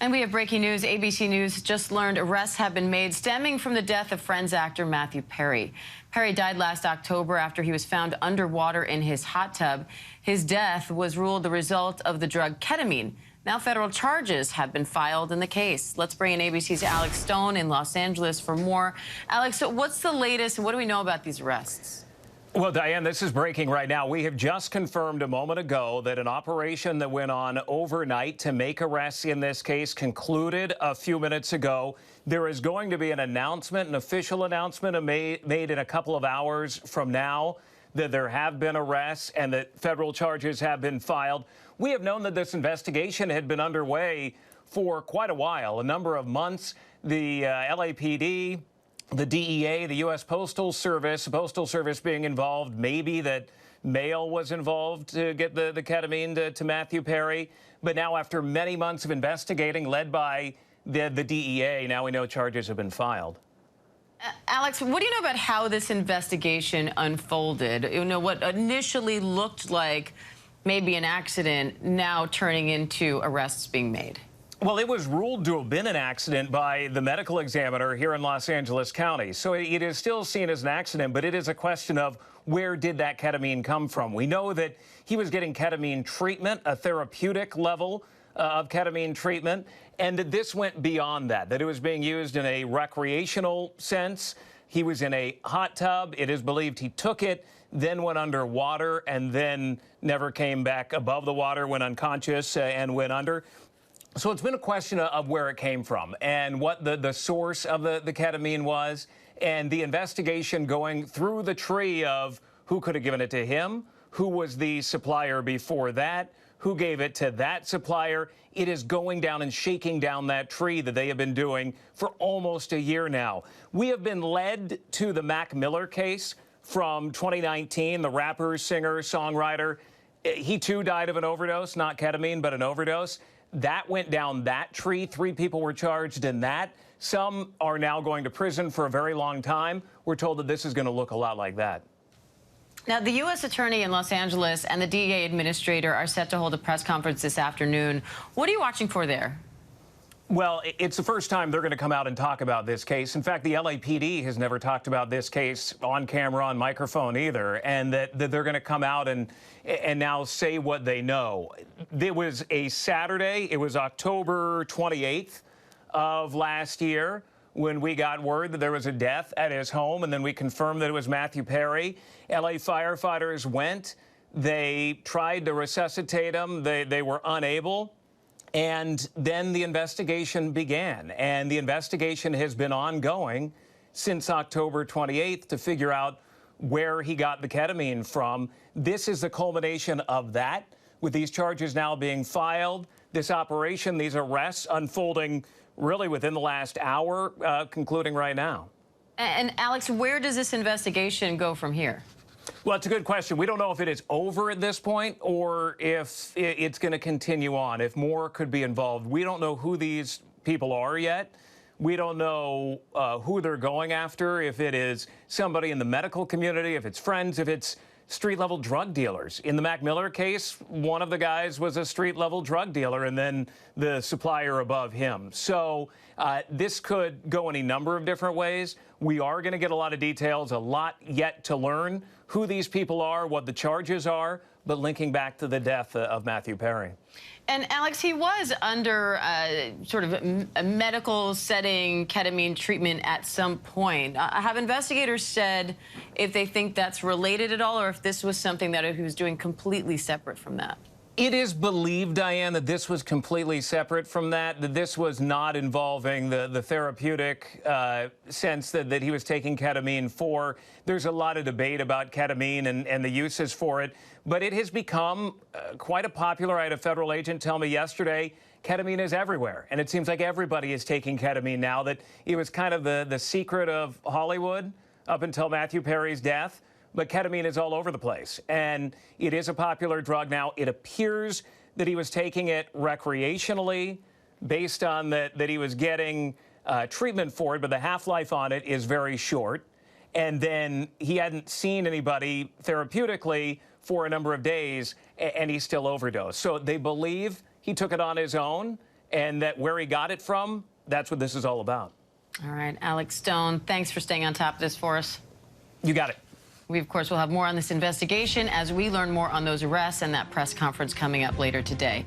And we have breaking news. ABC News just learned arrests have been made stemming from the death of Friends actor Matthew Perry. Perry died last October after he was found underwater in his hot tub. His death was ruled the result of the drug ketamine. Now federal charges have been filed in the case. Let's bring in ABC's Alex Stone in Los Angeles for more. Alex, so what's the latest and what do we know about these arrests? Well, Diane, this is breaking right now. We have just confirmed a moment ago that an operation that went on overnight to make arrests in this case concluded a few minutes ago. There is going to be an announcement, an official announcement made in a couple of hours from now that there have been arrests and that federal charges have been filed. We have known that this investigation had been underway for quite a while, a number of months. The LAPD, the DEA, the U.S. Postal Service being involved, maybe that mail was involved to get the ketamine to Matthew Perry. But now after many months of investigating led by the DEA, now we know charges have been filed. Alex, what do you know about how this investigation unfolded? You know, what initially looked like maybe an accident now turning into arrests being made? Well, it was ruled to have been an accident by the medical examiner here in Los Angeles County. So it is still seen as an accident, but it is a question of where did that ketamine come from? We know that he was getting ketamine treatment, a therapeutic level of ketamine treatment, and that this went beyond that it was being used in a recreational sense. He was in a hot tub. It is believed he took it, then went underwater, and then never came back above the water, went unconscious and went under. So it's been a question of where it came from and what the source of the ketamine was, and the investigation going through the tree of who could have given it to him, who was the supplier before that, who gave it to that supplier. It is going down and shaking down that tree that they have been doing for almost a year now. We have been led to the Mac Miller case from 2019, the rapper, singer, songwriter. He too died of an overdose, not ketamine, but an overdose. That went down that tree. 3 people were charged in that. Some are now going to prison for a very long time. We're told that this is going to look a lot like that. Now, the U.S. Attorney in Los Angeles and the DEA administrator are set to hold a press conference this afternoon. What are you watching for there? Well, it's the first time they're going to come out and talk about this case. In fact, the LAPD has never talked about this case on camera, on microphone either, and that they're going to come out and now say what they know. It was a Saturday. It was October 28th of last year when we got word that there was a death at his home, and then we confirmed that it was Matthew Perry. LA firefighters went. They tried to resuscitate him. They were unable. And then the investigation began, and the investigation has been ongoing since October 28th to figure out where he got the ketamine from. This is the culmination of that, with these charges now being filed, this operation, these arrests unfolding really within the last hour, concluding right now. And Alex, where does this investigation go from here? Well, it's a good question. We don't know if it is over at this point or if it's going to continue on, if more could be involved. We don't know who these people are yet. We don't know who they're going after, if it is somebody in the medical community, if it's friends, if it's street-level drug dealers. In the Mac Miller case, one of the guys was a street-level drug dealer and then the supplier above him. So this could go any number of different ways. We are going to get a lot of details, a lot yet to learn who these people are, what the charges are, but linking back to the death of Matthew Perry. And Alex, he was under sort of a medical setting ketamine treatment at some point. Have investigators said if they think that's related at all, or if this was something that he was doing completely separate from that? It is believed, Diane, that this was completely separate from that this was not involving the therapeutic sense that he was taking ketamine for. There's a lot of debate about ketamine and the uses for it, but it has become quite a popular. I had a federal agent tell me yesterday, ketamine is everywhere, and it seems like everybody is taking ketamine now, that it was kind of the secret of Hollywood up until Matthew Perry's death. But ketamine is all over the place, and it is a popular drug now. It appears that he was taking it recreationally based on that he was getting treatment for it, but the half-life on it is very short. And then he hadn't seen anybody therapeutically for a number of days, and he still overdosed. So they believe he took it on his own and that where he got it from, that's what this is all about. All right, Alex Stone, thanks for staying on top of this for us. You got it. We, of course, will have more on this investigation as we learn more on those arrests and that press conference coming up later today.